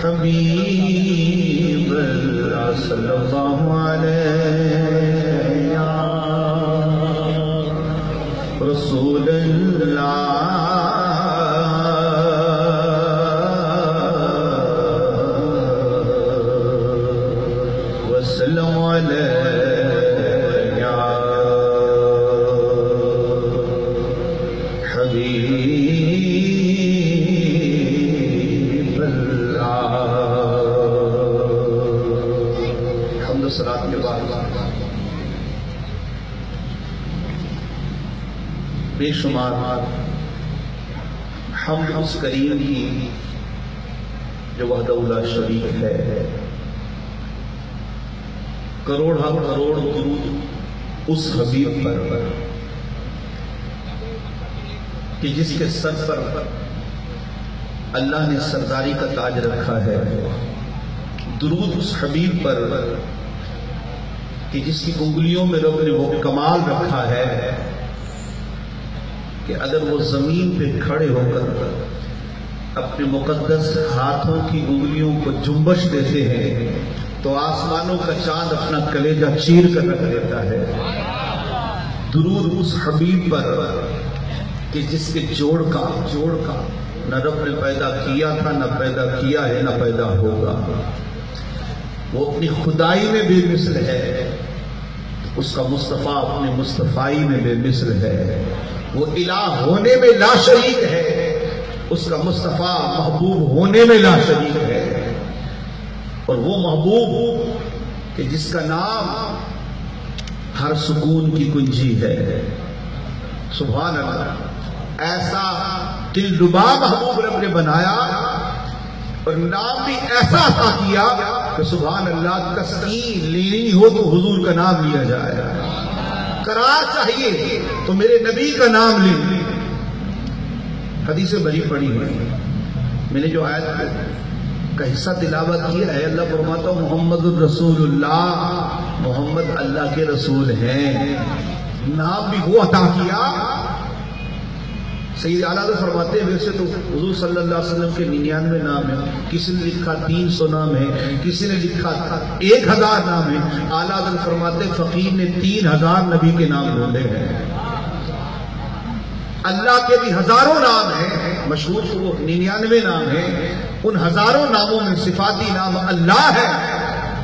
حبیب اللہ صلی اللہ علیہ رسول اللہ وسلم علیہ حبیب اللہ۔ حمد و صلاۃ کے بعد بے شمار حمد اس کریم کی جو وحدہ لا شریک ہے، کروڑ درود اس حبیب پر کہ جس کے سر پر اللہ نے سرداری کا تاج رکھا ہے، درود اس حبیب پر کہ جس کی انگلیوں میں رب نے وہ کمال رکھا ہے کہ اگر وہ زمین پہ کھڑے ہو کر اپنے مقدس ہاتھوں کی انگلیوں کو جنبش دیتے ہیں تو آسمانوں کا چاند اپنا کلیجہ چیر کر رکھ دیتا ہے۔ درود اس حبیب پر کہ جس کے جوڑ کا نہ رب نے پیدا کیا تھا، نہ پیدا کیا ہے، نہ پیدا ہوگا۔ وہ اپنی خدائی میں بے مثل ہے، اس کا مصطفیٰ اپنے مصطفائی میں بے مثل ہے۔ وہ الہ ہونے میں لا شریک ہے، اس کا مصطفیٰ محبوب ہونے میں لا شریک ہے۔ اور وہ محبوب کہ جس کا نام ہر سکون کی کنجی ہے، سبحان اللہ، ایسا دلربا محبوب رب نے بنایا اور نام بھی ایسا عطا کیا کہ سبحان اللہ، تسکین لینی ہو تو حضور کا نام لیا جائے، قرار چاہیے تو میرے نبی کا نام لیں۔ حدیث بری پڑھی ہوئی، میں نے جو آیت کا حصہ تلاوت کیا ہے، اللہ فرماتا محمد الرسول اللہ، محمد اللہ کے رسول ہیں۔ نام بھی وہ عطا کیا۔ سید اعلیٰ فرماتے ہیں ویسے تو حضور صلی اللہ علیہ وسلم کے 99 نام ہیں، کسی نے لکھا 300 نام ہے، کسی نے لکھا 1000 نام ہے۔ اعلیٰ فرماتے فقیر نے 3000 نبی کے نام ڈھونڈے ہیں۔ اللہ کے بھی ہزاروں نام ہیں، مشہور تو وہ 99 نام ہیں، ان ہزاروں ناموں میں صفاتی نام اللہ ہے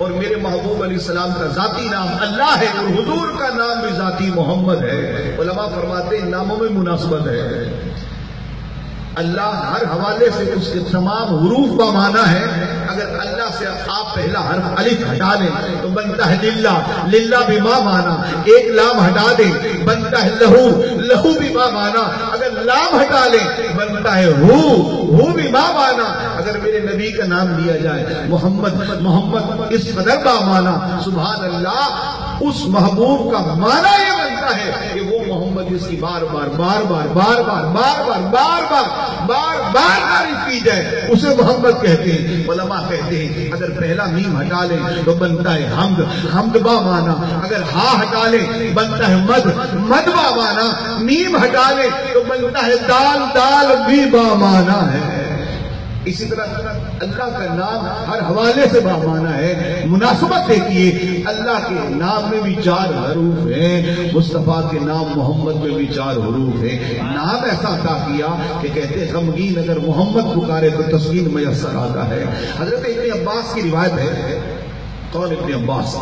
اور میرے محبوب علیہ السلام کا ذاتی نام اللہ ہے اور حضور کا نام بھی ذاتی محمد ہے۔ علماء فرماتے ہیں ناموں میں مناسبت ہے۔ اللہ ہر حوالے سے اس کے تمام حروف کا معنی ہے۔ اگر اللہ سے آپ پہلا حرف الف ہٹا لیں تو بنتا ہے للہ، للہ بھی ماں مانا۔ ایک لام ہٹا دیں بنتا ہے لہو، لہو بھی ماں مانا۔ اگر لام ہٹا لیں بنتا ہے ہو بھی ماں مانا۔ اگر میرے نبی کا نام لیا جائے محمد، محمد اس قدر با مانا، سبحان اللہ، اس محبوب کا معنی یہ بنتا ہے کہ وہ محمد جس کی بار بار تعریف کی جائے اسے محمد کہتے ہیں۔ علماء کہتے ہیں اگر پہلا میم ہٹا لیں تو بنتا ہے حمد، حمد با مانا۔ اگر ہا ہٹا لیں بنتا ہے مد، مد با مانا۔ میم ہٹا لیں تو بنتا ہے دال، دال بھی با مانا ہے۔ اسی طرح اللہ کا نام ہر حوالے سے بامانہ ہے۔ مناسبت دیکھیے، اللہ کے نام میں بھی 4 حروف ہیں، مصطفیٰ کے نام محمد میں بھی 4 حروف ہیں۔ نام ایسا عطا کیا کہ کہتے غمگین اگر محمد پکارے تو تسکین میسر آتا ہے۔ حضرت ابن عباس کی روایت ہے، کون ابن عباس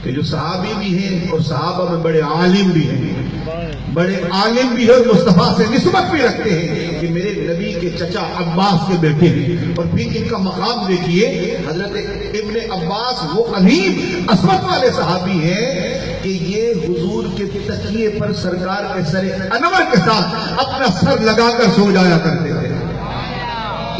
کہ جو صحابی بھی ہیں اور صحابہ میں بڑے عالم بھی ہیں، بڑے عالم بھی ہیں اور مصطفیٰ سے نسبت بھی رکھتے ہیں کہ میرے نبی کے چچا عباس کے بیٹے ہیں۔ اور پھر ان کا مقام دیکھیے، حضرت ابن عباس وہ عظیم عظمت والے صحابی ہیں کہ یہ حضور کے تکیے پر سرکار کے سر انور کے ساتھ اپنا سر لگا کر سو جایا کرتے تھے۔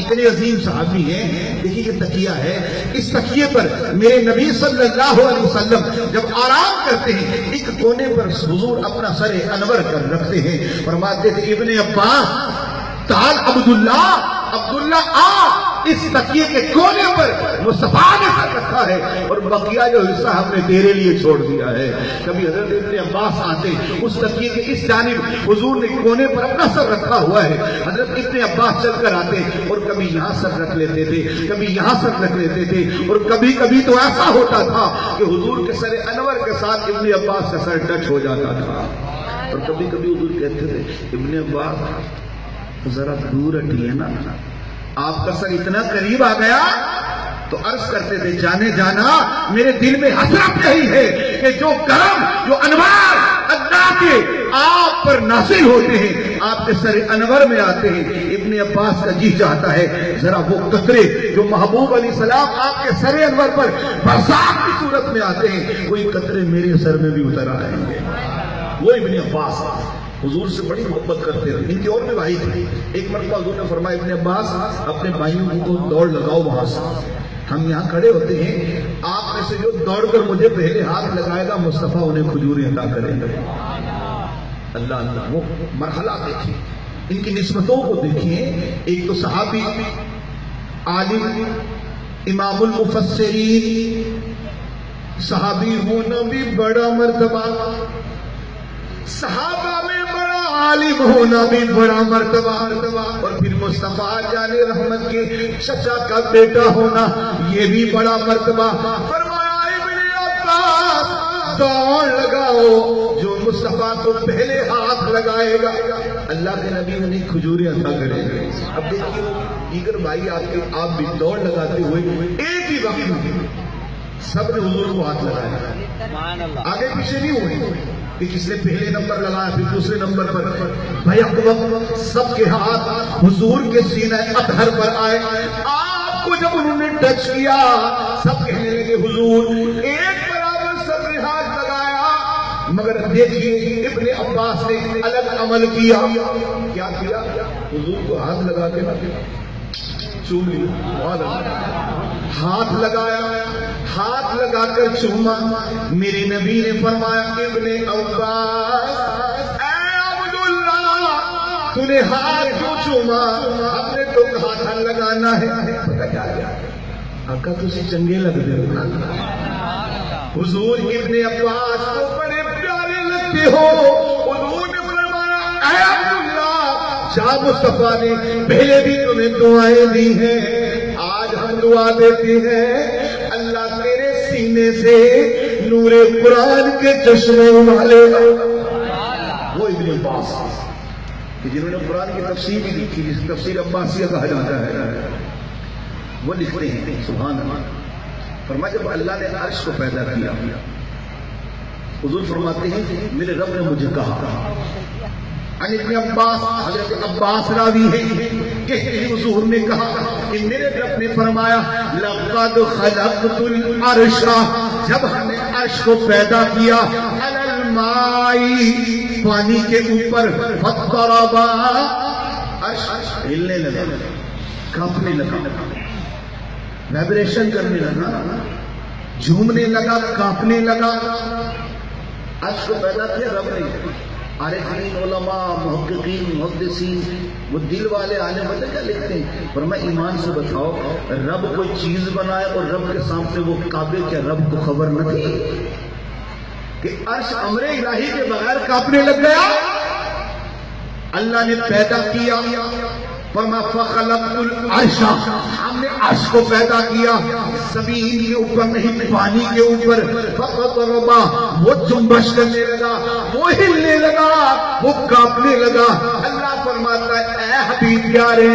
اتنے عظیم صحابی ہیں۔ دیکھیے یہ تکیہ ہے، اس تکیے پر میرے نبی صلی اللہ علیہ وسلم جب آرام کرتے ہیں ایک کونے پر حضور اپنا سر انور کر رکھتے ہیں۔ فرماتے تھے ابن عباس تعال عبداللہ، عبداللہ آ، اس تکیے کے کونے پر مصطفیٰ نے سر رکھا ہے اور بقیہ جو حصہ ہم نے تیرے لیے چھوڑ دیا ہے. کبھی حضرت ابن عباس آتے اس تکیے کے اس جانب حضور نے کونے پر اپنا سر رکھا ہوا ہے. حضرت ابن عباس چل کر آتے اور کبھی یہاں سر رکھ لیتے تھے, کبھی یہاں سر رکھ لیتے تھے, اور کبھی کبھی تو ایسا ہوتا تھا کہ حضور کے سر انور کے ساتھ ابن عباس کا سر ٹچ ہو جاتا تھا. اور کبھی کبھی حضور کہتے تھے ابن عباس ذرا دور ہٹیے نا, آپ کا سر اتنا قریب آ گیا. تو عرض کرتے تھے جانے جانا میرے دل میں حسرت یہی ہے کہ جو کرم جو انوار اللہ کے آپ پر نازل ہوتے ہیں آپ کے سر انور میں آتے ہیں. ابن عباس کا جی چاہتا ہے ذرا وہ قطرے جو محبوب علیہ السلام آپ کے سر انور پر برسات کی صورت میں آتے ہیں کوئی قطرے میرے سر میں بھی اتر آئیں گے. وہ ابن عباس حضور سے بڑی محبت کرتے تھے. ان کے اور بھی بھائی تھے. ایک مرتبہ حضور نے فرمایا ابن عباس اپنے بھائیوں کو دوڑ لگاؤ وہاں سے, ہم یہاں کھڑے ہوتے ہیں, آپ میں سے جو دوڑ کر مجھے پہلے ہاتھ لگائے گا مصطفیٰ انہیں کھجوریں عطا کریں گے. اللہ اللہ, وہ مرحلہ دیکھیں, ان کی نسبتوں کو دیکھیں. ایک تو صحابی, عالم, امام المفسرین, صحابی ہونا بھی بڑا مرتبہ, صحابہ میں بڑا عالم ہونا بھی بڑا مرتبہ, اور پھر مصطفیٰ جان رحمت کے چچا کا بیٹا ہونا یہ بھی بڑا مرتبہ. فرمایا ابن عباس دوڑ لگاؤ, جو مصطفیٰ کو پہلے ہاتھ لگائے گا اللہ کے نبی انہیں کھجوریں عطا کریں گے. اب دیکھیے دیگر بھائی آپ بھی دوڑ لگاتے ہوئے ایک ہی وقت میں سب نے حضور کو ہاتھ لگایا, آگے پیچھے نہیں ہوئے کہ کس نے پہلے نمبر لگایا پھر دوسرے نمبر پر. بیک وقت سب کے ہاتھ حضور کے سینہ اطہر پر آئے. آپ کو جب انہوں نے ٹچ کیا سب کہنے لگے حضور ایک برابر سب نے ہاتھ لگایا. مگر دیکھیے ابن عباس نے الگ عمل کیا. کیا کیا؟ حضور کو ہاتھ لگا کے چوم لیا, ہاتھ لگایا, ہاتھ لگا کر چوما. میرے نبی نے فرمایا ابن عباس اے عبداللہ تو نے ہاتھ کیوں چوما؟ ہم نے تو کہا تھا لگانا ہے. پتہ کیا کیا آقا تجھے چنگے لگ دے. حضور ابن عباس کو بڑے پیارے لگتے ہو. حضور نے فرمایا اے عبداللہ شاہ مصطفیٰ نے پہلے بھی تمہیں دعائیں دی ہیں, آج ہم دعا دیتے ہیں اللہ تیرے سینے سے نور قرآن کے چشمے والے. وہ ابن عباس کہ جنہوں نے قرآن کی تفسیر بھی لکھی جس تفسیر عباسیہ کہا جاتا ہے, وہ لکھتے ہیں سبحان اللہ. فرمایا جب اللہ نے عرش کو پیدا کیا حضور فرماتے ہیں میرے رب نے مجھے کہا. ابن عباس حضرت عباس راوی ہے کہ حضور نے کہا کہ میرے رب نے فرمایا لقد خلقت العرش, جب ہم نے عرش کو پیدا کیا علی الماء پانی کے اوپر, فاضطربا عرش ہلنے لگا, کانپنے لگا, وائبریشن کرنے لگا, جھومنے لگا, کانپنے لگا. عرش کو پیدا کیا رب نے. عارفین علماء محققین محدثین وہ دل والے آنے پتہ کیا لکھتے ہیں, فرمایا ایمان سے بتاؤ رب کوئی چیز بنائے اور رب کے سامنے وہ کعبے, کیا رب کو خبر نہ تھی کہ عرش امر الہی کے بغیر کانپنے لگ گیا؟ اللہ نے پیدا کیا. فرمایا فخلقت العرش, ہم نے عرش کو پیدا کیا زمین کے اوپر نہیں پانی کے اوپر. فاضطربا وہ جنبش کرنے لگا, وہ ہلنے لگا, وہ کانپنے لگا. اللہ فرماتا ہے اے حبیب پیارے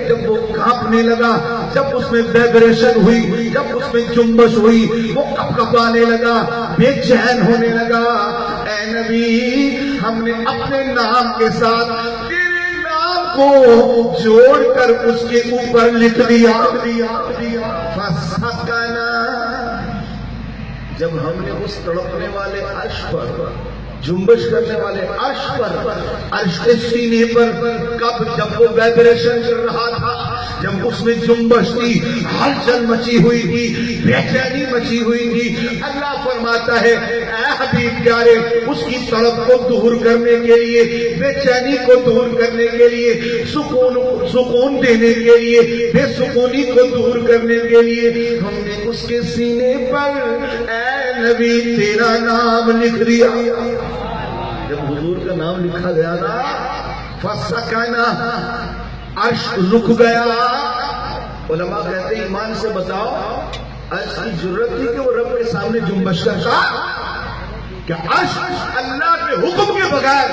جب وہ کانپنے لگا, جب اس میں وائبریشن ہوئی, جب اس میں جنبش ہوئی, وہ کپکپانے لگا, بے چین ہونے لگا. اے نبی ہم نے اپنے نام کے ساتھ کو جوڑ کر اس کے اوپر لکھ دیا. فسکنا, جب ہم نے اس تڑپنے والے عرش پر, جنبش کرنے والے عرش پر, عرش کے سینے پر, کب جب وہ وائبریشن کر رہا تھا, جب اس میں جنبش تھی, ہلچل مچی ہوئی تھی, بے چینی مچی ہوئی تھی. اللہ فرماتا ہے اے حبیب پیارے اس کی طلب کو دور کرنے کے لیے، بے چینی کو دور کرنے کے لیے، سکون دینے کے لیے، بے سکونی کو دور کرنے کے لیے ہم نے اس کے سینے پر اے نبی تیرا نام لکھ دیا۔ جب حضور کا نام لکھا گیا نا فسکنا، عرش رک گیا۔ علماء کہتے ہیں ایمان سے بتاؤ عرش کی ضرورت تھی کہ وہ رب کے سامنے جنبش کرتا؟ کیا عرش اللہ کے حکم کے بغیر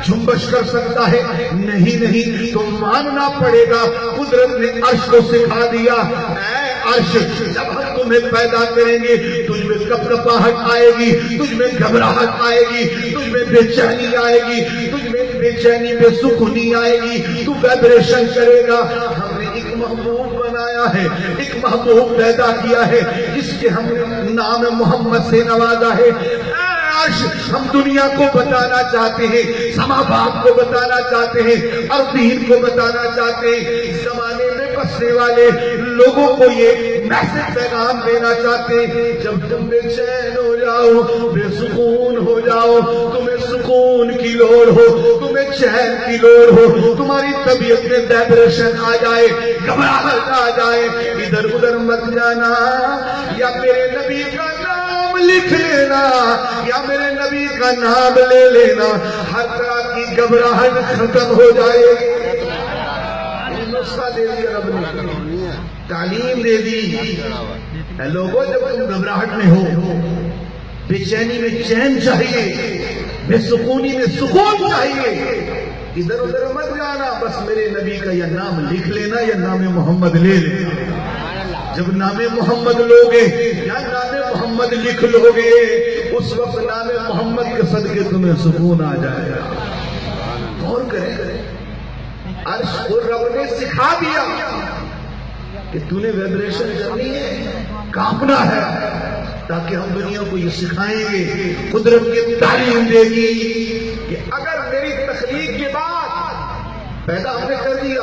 جنبش کر سکتا ہے؟ نہیں، تو ماننا پڑے گا قدرت نے عرش کو سکھا دیا اے عرش جب ہم تمہیں پیدا کریں گے تجھ میں کپکپاہٹ آئے گی، تجھ میں گھبراہٹ آئے گی، تجھ میں بے چینی آئے گی، تجھ میں بے چینی بے سکونی آئے گی، تو وائبریشن کرے گا۔ ہم نے ایک محبوب بنایا ہے، ایک محبوب پیدا کیا ہے جس کے ہم نے نام محمد سے نوازا ہے۔ عرش ہم دنیا کو بتانا چاہتے ہیں، سماوات کو بتانا چاہتے ہیں، ارضین کو بتانا چاہتے ہیں، اس زمانے میں بسنے والے لوگوں کو یہ میسج پیغام دینا چاہتے ہیں جب تم بے چین ہو جاؤ، بے سکون ہو جاؤ، تمہیں سکون کی لوڑ ہو، تمہیں چین کی لوڑ ہو، تمہاری طبیعت میں وائبریشن آ جائے، گھبراہٹ آ جائے، ادھر ادھر مت جانا، یا میرے نبی کا نام لکھ لینا یا میرے نبی کا نام لے لینا، ہر طرح کی گھبراہٹ ختم ہو جائے۔ نسخہ دے دیا رب نے، تعلیم دے دی۔ اے لوگوں جب تم گھبراہٹ میں ہو، بے چینی میں چین چاہیے، بے سکونی میں سکون چاہیے، ادھر ادھر مت جانا، بس میرے نبی کا یا نام لکھ لینا یا نام محمد لے لینا۔ جب نام محمد لوگے یا نام محمد لکھ لوگے اس وقت نام محمد کے صدقے تمہیں سکون آ جائے گا۔ غور کریں، عرش کو رب نے سکھا دیا کہ تو نے وائبریشن کرنی ہے، کانپنا ہے، تاکہ ہم دنیا کو یہ سکھائیں گے، قدرت کی تعلیم دے گی کہ اگر میری تخلیق کے بعد پیدا ہم نے کر دیا،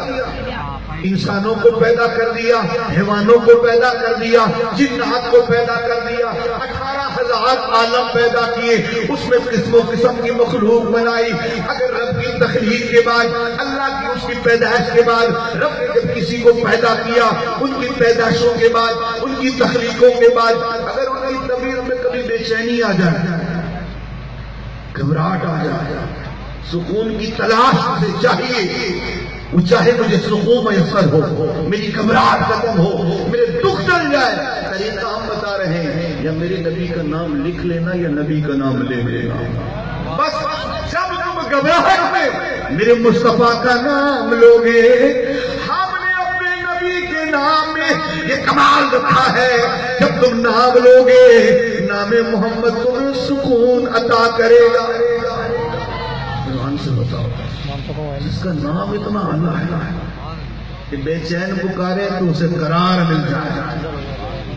انسانوں کو پیدا کر دیا، حیوانوں کو پیدا کر دیا، جنات کو پیدا کر دیا، 18,000 عالم پیدا کیے، اس میں قسم و قسم کی مخلوق بنائی۔ اگر رب کی تخلیق کے بعد، اللہ کی اس کی پیدائش کے بعد، رب نے جب کسی کو پیدا کیا، ان کی پیدائشوں کے بعد، ان کی تخلیقوں کے بعد اگر ان کی طبیعت میں کبھی بے چینی آ جائے، گھبراہٹ آ جائے، سکون کی تلاش سے چاہیے، وہ چاہے مجھے سکون میسر ہو، میری گھبراہٹ ختم ہو، میرے دکھ ٹل جائے، طریقہ ہم بتا رہے ہیں، یا میرے نبی کا نام لکھ لینا یا نبی کا نام لے لینا۔ بس جب تم گھبراہٹ میں میرے مصطفیٰ کا نام لوگے، ہم نے اپنے نبی کے نام میں یہ کمال رکھا ہے، جب تم نام لوگے نام محمد تمہیں سکون عطا کرے گا۔ ایمان سے بتاؤ، جس کا نام اتنا اعلیٰ ہے کہ بے چین پکارے تو اسے قرار مل جائے،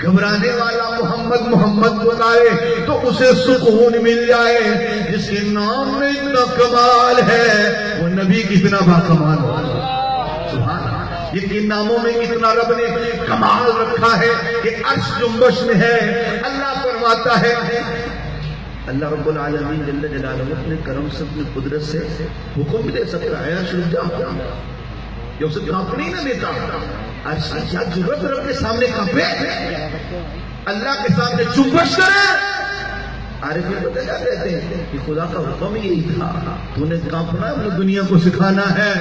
گھبرانے والا محمد محمد بلائے تو اسے سکون مل جائے، جس کے نام میں اتنا کمال ہے وہ نبی کتنا باکمال ہو۔ سبحان اللہ، جن کے ناموں میں اتنا رب نے کمال رکھا ہے کہ عرش جنبش میں ہے۔ اللہ فرماتا ہے، اللہ رب العالمین جل جلالہ اپنے کرم سے اپنی قدرت سے حکم دے سکتا ہے عرش رک جا، یہ اسے کانپنے نہ دیتا۔ عرش کی کیا ضرورت رب کے سامنے کانپے، اللہ کے سامنے جنبش کرے۔ عارفین پتہ کیا کہتے ہیں کہ خدا کا حکم یہی تھا، تو نے کانپنا ہے، دنیا کو سکھانا ہے،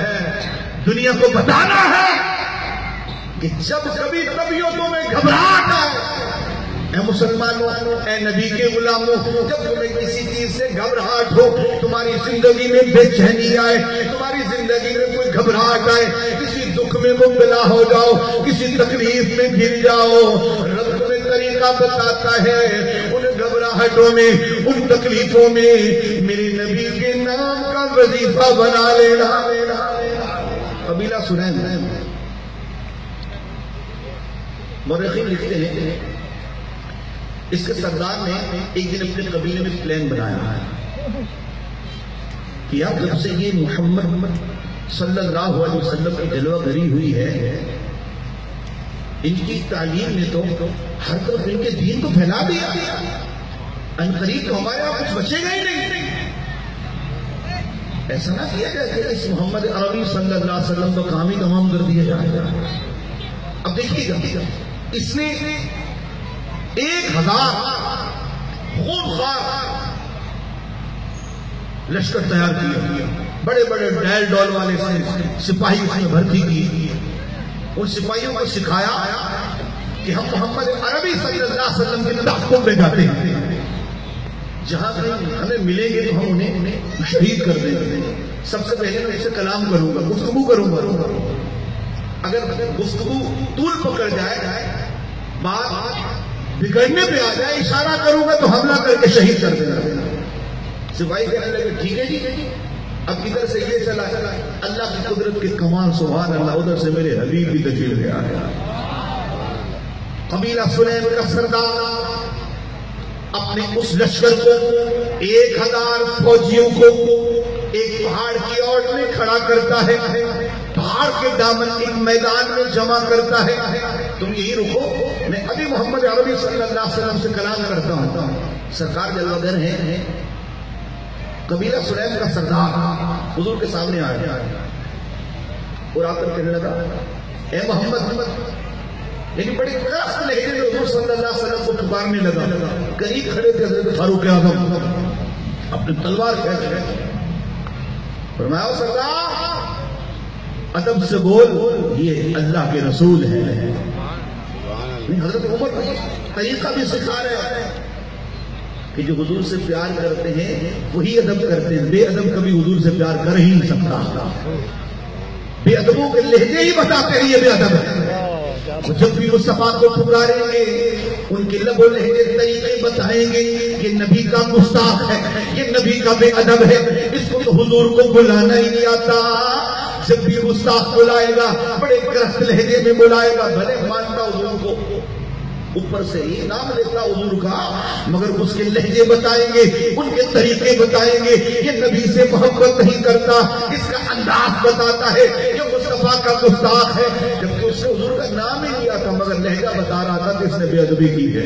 دنیا کو بتانا ہے کہ جب کبھی طبیعتوں میں گھبراہٹ آئے، اے مسلمانوں، اے نبی کے غلاموں، جب تمہیں کسی چیز سے گھبراہٹ ہو، تمہاری زندگی میں بے چینی آئے، تمہاری زندگی میں کوئی گھبراہٹ آئے، کسی دکھ میں مبتلا ہو جاؤ، کسی تکلیف میں گر جاؤ، رب تمہیں طریقہ بتاتا ہے ان گھبراہٹوں میں، ان تکلیفوں میں میرے نبی کے نام کا وظیفہ بنا لینا۔ قبیلہ سنین مورخین لکھتے ہیں، اس کے سردار نے ایک دن اپنے قبیلے میں پلان بنایا ہے کہ اب جب سے یہ محمد صلی اللہ علیہ وسلم کی جلوہ گری ہوئی ہے، ان کی تعلیم نے تو ہر طرف ان کے دین کو پھیلا دیا، ان قریب تو ہمارے یہاں کچھ بچے گا ہی نہیں. ایسا نہ کیا جائے کہ اس محمد عربی صلی اللہ علیہ وسلم کا کام ہی تمام کر دیا جائے. اب دیکھیے گا اس نے 1000 خونخوار لشکر تیار کیا، بڑے بڑے ڈیل ڈول والے سپاہی اس نے بھرتی کی. ان سپاہیوں کو سکھایا کہ ہم محمد عربی صلی اللہ علیہ وسلم کے تحفظ میں جاتے ہیں، جہاں ہمیں ملیں گے تو ہم انہیں شہید کر دیں گے. سب سے پہلے میں اسے کلام کروں گا، گفتگو کروں گا. اگر گفتگو طول پکڑ جائے، بات بگڑنے پہ آ جائے، اشارہ کروں گا تو حملہ کر کے شہید کر دینا. سپاہی کہنے لگے ٹھیک ہے جی. اب ادھر سے یہ چلا اللہ کی قدرت کے کمال سبحان اللہ، ادھر سے میرے حبیب بھی تشریف لے آیا. قبیلہ سلیم کا سردار اپنے اس لشکر کو 1000 فوجیوں کو ایک پہاڑ کی اوٹ میں کھڑا کرتا ہے، پہاڑ کے دامن ایک میدان میں جمع کرتا ہے. تم یہی رکو، میں ابھی محمد عربی صلی اللہ علیہ وسلم سے کلام کرتا ہوں. سرکار جلوہ گر ہیں. قبیلہ سلیم کا سردار حضور کے سامنے آیا اور آ کر کہنے لگا اے محمد، لیکن بڑی کڑک لہجے میں حضور صلی اللہ علیہ وسلم کو پکارنے لگا. قریب کھڑے تھے حضرت فاروق اعظم، اپنی تلوار کھینچ رہے. فرمایا سردار ادب سے بول، یہ اللہ کے رسول ہے. حضرت عمر طریقہ بھی سکھا رہے ہیں کہ جو حضور سے پیار کرتے ہیں وہی ادب کرتے ہیں. بے ادب کبھی حضور سے پیار کر ہی نہیں سکتا. بے ادبوں کے لہجے ہی بتاتے ہیں یہ بے ادب ہے. جب بھی مصطفیٰ کو پکاریں گے ان کے لب و لہجے طریقے بتائیں گے یہ نبی کا گستاخ ہے، یہ نبی کا بے ادب ہے، اس کو تو حضور کو بلانا ہی نہیں آتا. جب بھی گستاخ بلائے گا بڑے کرخت لہجے میں بلائے گا. بھلے مانتا حضور کو، اوپر سے ہی نام لیتا حضور کا، مگر اس کے لہجے بتائیں گے، ان کے طریقے بتائیں گے. یہ نبی سے محبت نہیں کرتا، اس کا انداز بتاتا ہے یہ مصطفیٰ کا گستاخ ہے. جبکہ اس نے حضور کا نام ہی لیا تھا مگر لہجہ بتا رہا تھا کہ اس نے بے ادبی کی ہے.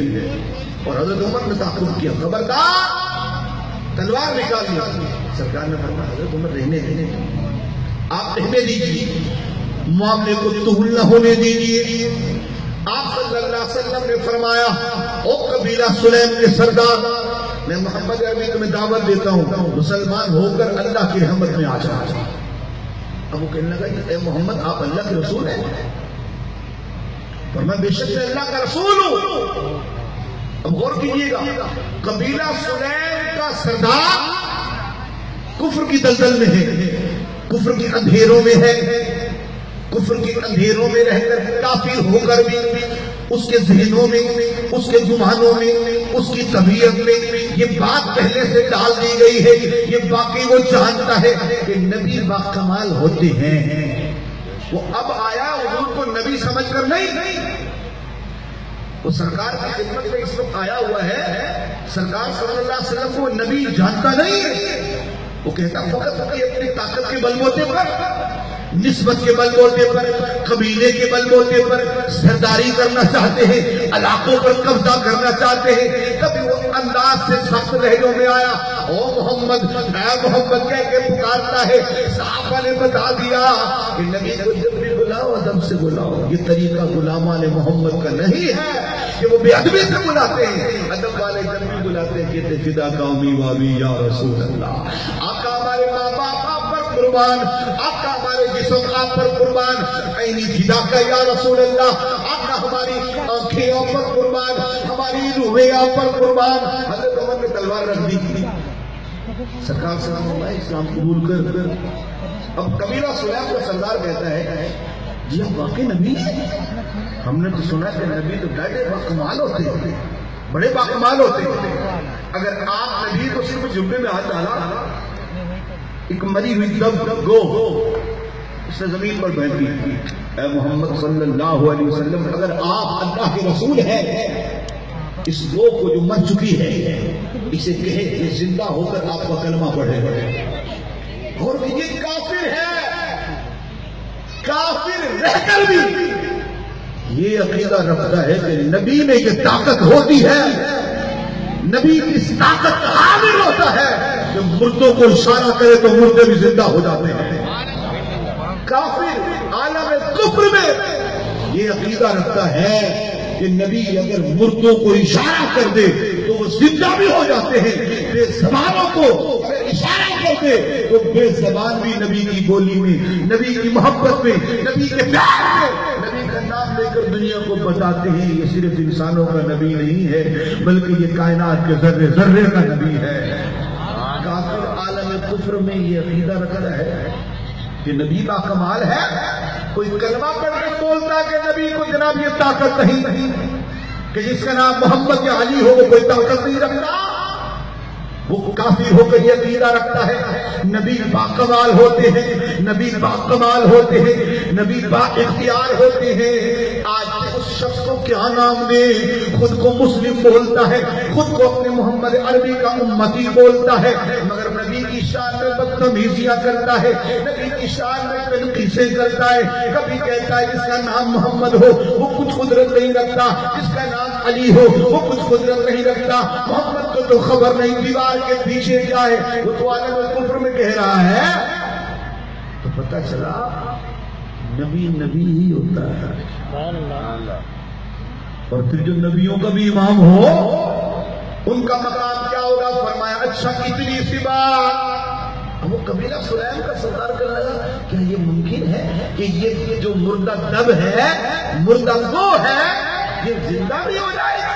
اور حضرت عمر نے تعاقب کیا، خبردار، تلوار نکال لیا. سرکار نے فرمایا حضرت عمر رہنے آپ رہنے دیجیے، معاملے کو طول نہ ہونے دیجیے. آپ صلی اللہ علیہ وسلم نے فرمایا او قبیلہ سلیم کے سردار، میں محمد عربی تمہیں دعوت دیتا ہوں، مسلمان ہو کر اللہ کی رحمت میں آ جا. اب وہ کہنے لگا اے محمد آپ اللہ کے رسول ہیں؟ فرمایا بے شک میں اللہ کا رسول ہوں. اب غور کیجیے گا، قبیلہ سلیم کا سردار کفر کی دلدل میں ہے، کفر کے اندھیروں میں ہے، کفر کے اندھیروں میں رہ کر کافر ہو کر بھی اس کے ذہنوں میں، اس کے گمانوں میں، اس کی طبیعت میں یہ بات پہلے سے ڈال دی گئی ہے. یہ باقی وہ جانتا ہے کہ نبی باکمال ہوتے ہیں. وہ اب آیا حضور کو نبی سمجھ کر نہیں، وہ سرکار کی خدمت میں اس وقت آیا ہوا ہے. سرکار صلی اللہ علیہ وسلم کو نبی جانتا نہیں ہے. وہ کہتا فقط اپنی طاقت کے بلبوتے پر، نسبت کے بلبوتے پر، قبیلے کے بلبوتے پر سرداری کرنا چاہتے ہیں، علاقوں پر قبضہ کرنا چاہتے ہیں. کبھی وہ انداز سے سخت لہجوں میں آیا او محمد، اے محمد کہہ کے پکارتا ہے. صحابہ نے بتا دیا کہ نبی کو جب بھی بلاؤ ادب سے بلاؤ. یہ طریقہ غلامان محمد کا نہیں ہے کہ وہ بے ادبی سے بلاتے ہیں. ادب والے جب بھی بلاتے ہیں کہتے فدا قومی وابی یا رسول اللہ. آقا ہمارے ماں باپ آپ پر قربان، آقا ہمارے جسم آپ پر قربان، عینی فدا کا یا رسول اللہ. آقا ہماری آنکھیں آپ پر قربان، ہماری روحیں آپ پر قربان. حضرت عمر نے تلوار رکھ دی. سرکار سلام اللہ اسلام قبول کر. اب قبیلہ سلیم کا سردار کہتا ہے جی ہم واقعی نبی ہیں. ہم نے تو سنا کہ نبی تو بڑے باکمال ہوتے ہیں، بڑے باکمال ہوتے ہیں. اگر آپ نبی کو صرف جبے میں ہاتھ ڈالا، ایک مری ہوئی دب گو اس نے زمین پر بیٹھ دی. اے محمد صلی اللہ علیہ وسلم اگر آپ اللہ کے رسول ہیں، اس گو کو جو مر چکی ہے اسے کہے کہ زندہ ہو کر آپ کا کلمہ پڑھے. اور یہ کافر ہے، کافر رہ کر بھی یہ عقیدہ رکھتا ہے کہ نبی میں یہ طاقت ہوتی ہے، نبی کس طاقت کا حامل ہوتا ہے کہ مردوں کو اشارہ کرے تو مردے بھی زندہ ہو جاتے ہیں. کافر عالم کفر میں یہ عقیدہ رکھتا ہے کہ نبی اگر مردوں کو اشارہ کر دے تو وہ زندہ بھی ہو جاتے ہیں. بے زبانوں کو اگر اشارہ کر دے تو بے زبان بھی نبی کی بولی میں، نبی کی محبت میں، نبی کے پیار میں نبی کا نام لے کر دنیا کو بتاتے ہیں یہ صرف انسانوں کا نبی نہیں ہے بلکہ یہ کائنات کے ذرے ذرے کا نبی ہے. کافر عالم کفر میں یہ عقیدہ رکھتا ہے کہ نبی کا کمال ہے. کوئی کلمہ پڑھ کے بولتا کہ نبی کو جناب یہ طاقت نہیں کہ جس کا نام محمد یا علی ہو وہ کوئی طاقت نہیں رکھتا. وہ کافر ہو کر یہ عقیدہ رکھتا ہے نبی باکمال ہوتے ہیں، نبی باکمال ہوتے ہیں، نبی با اختیار ہوتے ہیں. آج اس شخص کو کیا نام دے؟ خود کو مسلم بولتا ہے، خود کو اپنے محمد عربی کا امتی بولتا ہے، مگر نبی کی شان میں بدتمیزیاں کرتا ہے، نبی کی شان میں تنقیسیں کرتا ہے. کبھی کہتا ہے جس کا نام محمد ہو وہ کچھ قدرت نہیں رکھتا، جس کا نام علی ہو وہ کچھ قدرت نہیں رکھتا. محمد کو تو خبر نہیں دیوار کے پیچھے کیا ہے، وہ تو عالم کفر میں کہہ رہا ہے. تو پتہ چلا نبی نبی ہی ہوتا ہے. اور پھر جو نبیوں کا بھی امام ہو ان کا مقام کیا ہوگا؟ فرمایا اچھا اتنی سی بات. وہ قبیلہ سلیم کا سردار کرنے لگا کیا یہ ممکن ہے کہ یہ جو مردہ دب ہے، مردہ وہ ہے، یہ زندہ بھی ہو جائے گا؟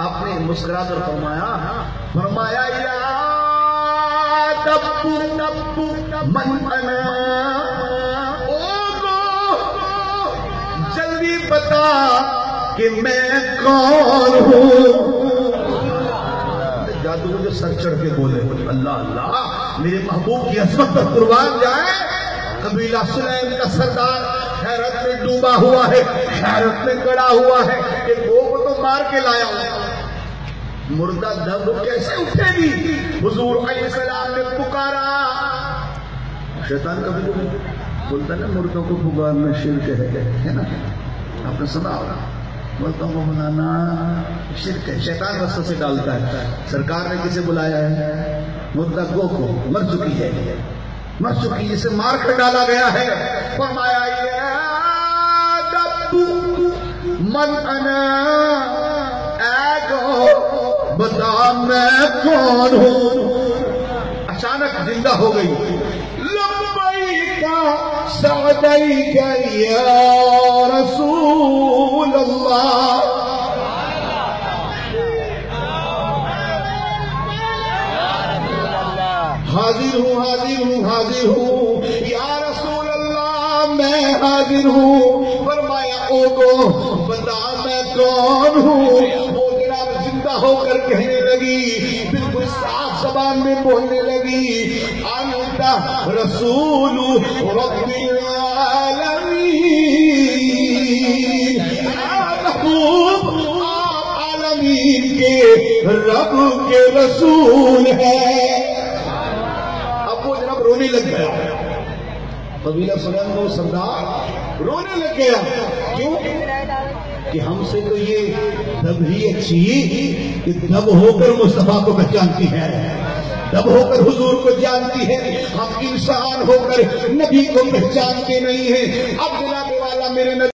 آپ نے مسکرا کر فرمایا یا دبو نبو من انا، جلدی بتا کہ میں کون ہوں. جادو جو سر چڑھ کے بولے اللہ اللہ میرے محبوب کی عظمت پر قربان جائے. قبیلہ سلیم کا سردار حیرت میں ڈوبا ہوا ہے، حیرت میں کڑا ہوا ہے کہ وہ تو مار کے لایا ہوا مردہ دب کیسے اٹھے گی؟ حضور علیہ السلام نے پکارا. شیطان کبھی بولتا نا مردوں کو پکارنا شرک ہے نا، آپ نے سنا ہوگا مردوں کو بلانا شرک ہے، شیطان وسوسے ڈالتا ہے. سرکار نے کسے بلایا ہے؟ مردہ گو کو، مر چکی ہے، مر چکی جسے مار کر ڈالا گیا ہے. فرمایا یا دب من انا، اے گو بتا میں کون ہوں. اچانک زندہ ہو گئی. لبیک سعدیک یا رسول اللہ. حاضر ہوں حاضر ہوں حاضر ہوں یا رسول اللہ میں حاضر ہوں. فرمایا او گو بتا میں کون ہوں. زندہ ہو کر کہنے لگی، بالکل صاف زبان میں بولنے لگی انت رسول رب العالمین. محبوب آپ عالمین کے رب کے رسول ہے. اب وہ جناب رونے لگ گیا. قبیلہ سلیم کو سردار رونے لگ گیا. کیوں کہ ہم سے تو یہ دب ہی اچھی کہ دب ہو کر مصطفیٰ کو پہچانتی ہے، دب ہو کر حضور کو جانتی ہے. ہم انسان ہو کر نبی کو پہچانتے نہیں ہیں. اب جناب والا میرے نبی